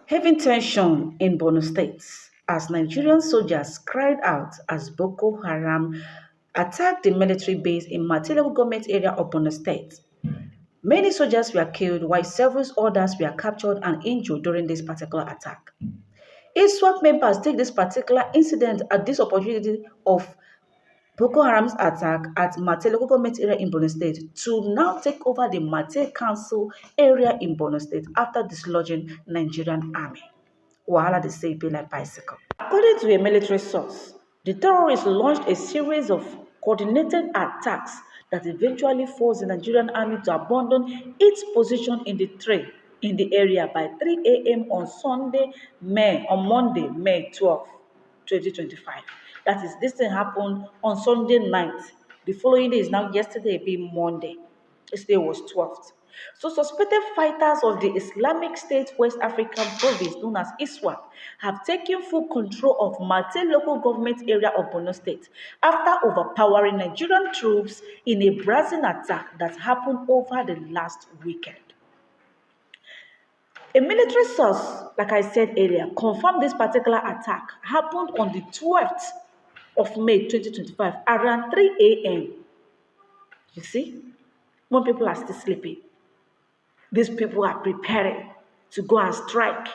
Heavy tension in Borno State as Nigerian soldiers cried out as Boko Haram attacked the military base in Marte local government area of Borno State. Many soldiers were killed while several others were captured and injured during this particular attack. Iswap members take this particular incident as this opportunity of Boko Haram's attack at Marte local government area in Borno State to now take over the Marte Council area in Borno State after dislodging Nigerian army. Wahala, they say, be like bicycle. According to a military source, the terrorists launched a series of coordinated attacks that eventually forced the Nigerian army to abandon its position in the area by 3 a.m. on Monday, May 12, 2025. That is, this thing happened on Sunday night. The following day is now yesterday being Monday. Yesterday was 12th. So suspected fighters of the Islamic State West African province known as Iswap have taken full control of Marte local government area of Borno State after overpowering Nigerian troops in a brazen attack that happened over the last weekend. A military source, like I said earlier, confirmed this particular attack happened on the 12th of May 2025 around 3 a.m. You see, when people are still sleeping, these people are preparing to go and strike.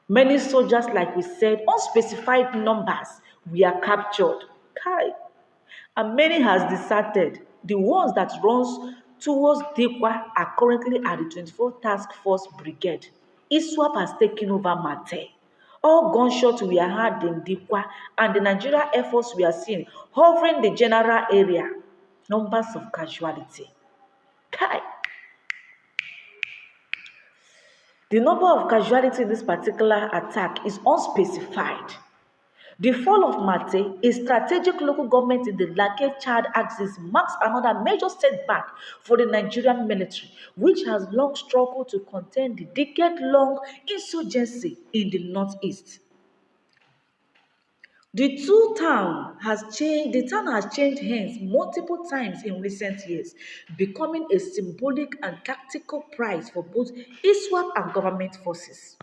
Many soldiers, like we said, unspecified numbers were captured. And many has deserted. The ones that runs towards Dekwa are currently at the 24th Task Force Brigade. Iswap has taken over Marte. All gunshots were heard in Dekwa, and the Nigerian Air Force were seen hovering the general area. Numbers of casualty. The number of casualties in this particular attack is unspecified. The fall of Marte, a strategic local government in the Lake-Chad axis, marks another major setback for the Nigerian military, which has long struggled to contain the decade-long insurgency in the northeast. The town has changed hands multiple times in recent years, becoming a symbolic and tactical prize for both Iswap and government forces.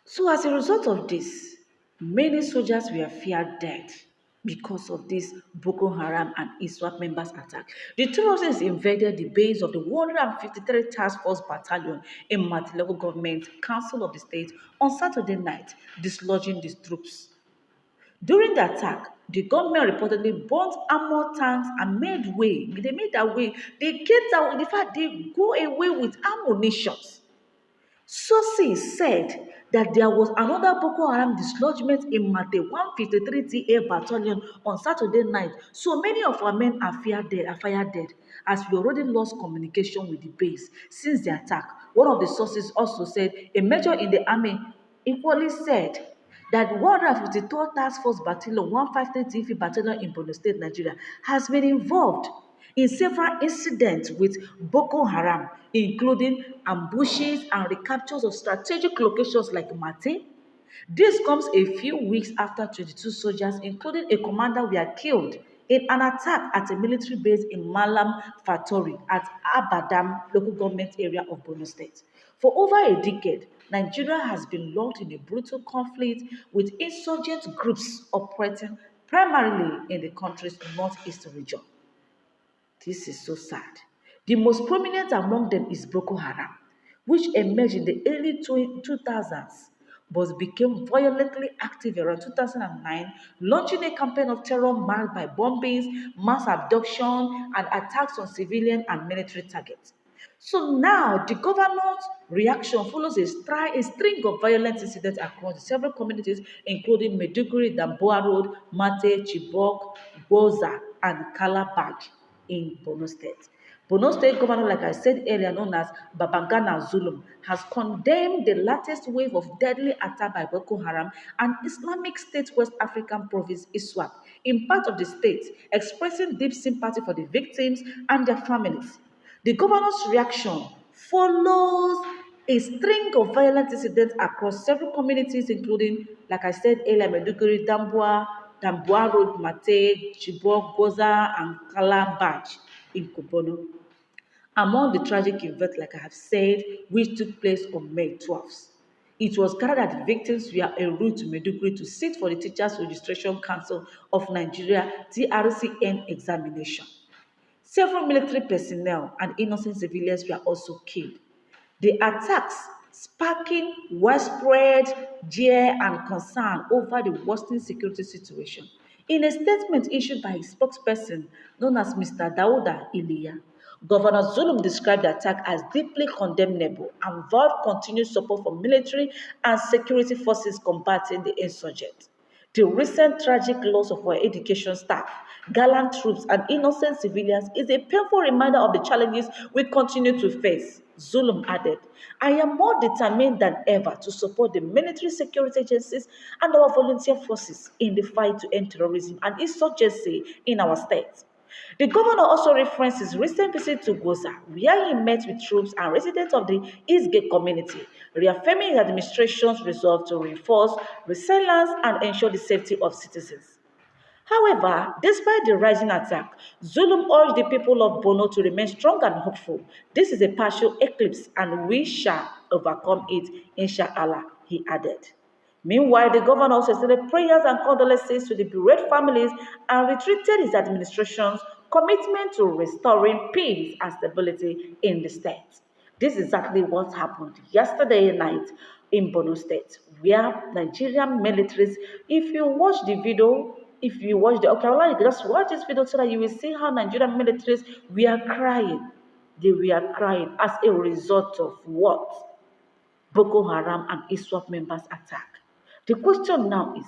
So as a result of this, many soldiers were feared dead because of this Boko Haram and Iswap members' attack. The terrorists invaded the base of the 153rd Task Force Battalion in Marte local government council of the state on Saturday night, dislodging these troops. During the attack, the government reportedly burnt armored tanks and made way. They made their way. They get out. In fact, they go away with ammunition. Sources said that there was another Boko Haram dislodgement in Marte 153 TA battalion on Saturday night. So many of our men are fired dead, as we already lost communication with the base since the attack. One of the sources also said a major in the army equally said that 153rd Task Force Battalion, 153 TV Battalion in Borno State, Nigeria, has been involved in several incidents with Boko Haram, including ambushes and recaptures of strategic locations like Marte. This comes a few weeks after 22 soldiers, including a commander, were killed in an attack at a military base in Malam Fatori at Abadam local government area of Borno State. For over a decade, Nigeria has been locked in a brutal conflict with insurgent groups operating primarily in the country's northeast region. This is so sad. The most prominent among them is Boko Haram, which emerged in the early 2000s but became violently active around 2009, launching a campaign of terror marked by bombings, mass abduction, and attacks on civilian and military targets. So now, the governor's reaction follows a string of violent incidents across the several communities, including Maiduguri, Damboa Road, Marte, Chibok, Gwoza, and Kalabaj in Borno State. Borno State Governor, like I said earlier, known as Babangana Zulum, has condemned the latest wave of deadly attack by Boko Haram and Islamic State West African province Iswap in part of the state, expressing deep sympathy for the victims and their families. The governor's reaction follows a string of violent incidents across several communities, including, like I said earlier, Maiduguri, Damboa Road, Mate, Chibok, Gwoza, and Kalabaj in Borno. among the tragic events, like I have said, which took place on May 12th. It was gathered that the victims were en route to Maiduguri to sit for the Teachers Registration Council of Nigeria (TRCN) examination. Several military personnel and innocent civilians were also killed. The attacks sparking widespread jeer and concern over the worsening security situation. In a statement issued by his spokesperson, known as Mr. Dauda Iliya, Governor Zulum described the attack as deeply condemnable and vowed continued support for military and security forces combating the insurgents. The recent tragic loss of our education staff, gallant troops, and innocent civilians is a painful reminder of the challenges we continue to face. Zulum added, I am more determined than ever to support the military security agencies and our volunteer forces in the fight to end terrorism and insurgency in our state. The governor also referenced his recent visit to Goza, where he met with troops and residents of the East Gate community, reaffirming his administration's resolve to reinforce resilience and ensure the safety of citizens. However, despite the rising attack, Zulum urged the people of Borno to remain strong and hopeful. This is a partial eclipse and we shall overcome it, inshallah, he added. Meanwhile, the governor also extended prayers and condolences to the bereaved families and reiterated his administration's commitment to restoring peace and stability in the state. This is exactly what happened yesterday night in Borno State, where Nigerian militaries, if you watch the video, okay, I'll let you just watch this video so that you will see how Nigerian militaries were crying. They were crying as a result of what? Boko Haram and Iswap members attack. The question now is,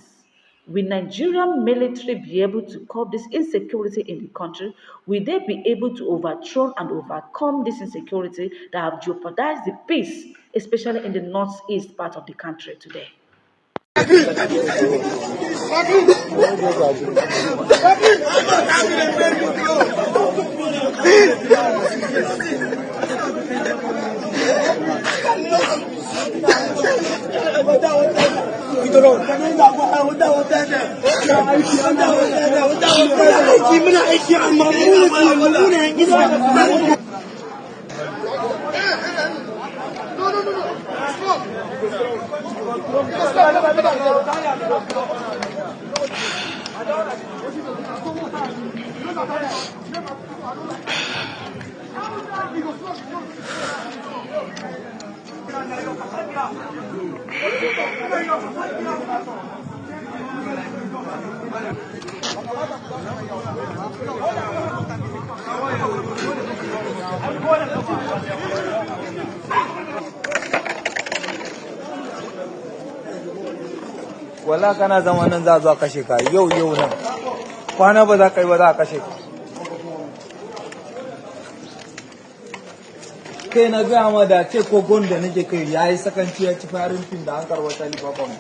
will Nigerian military be able to curb this insecurity in the country? Will they be able to overthrow and overcome this insecurity that have jeopardized the peace, especially in the northeast part of the country today? Wala kana zama nan za zuwa kashe ka yau nan kwana ba za ka yi ba za a kashe ka kai na gaya ma da ce kogon da nake kai ya yi sakanci ya ci farin fim da an karwata lifafan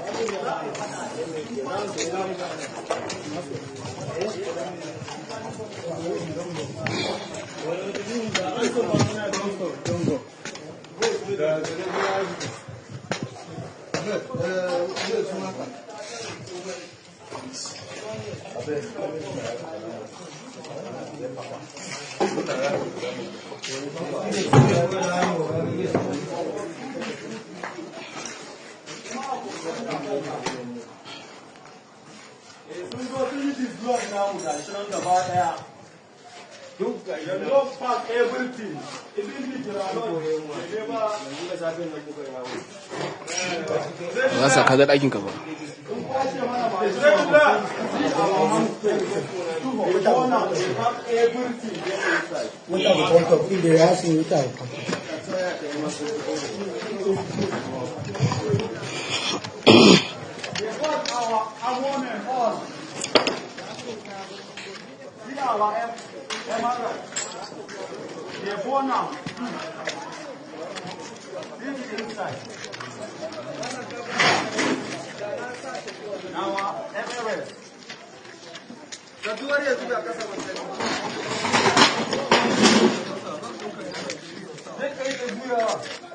ba sa kaga ɗakin ka ba. Now,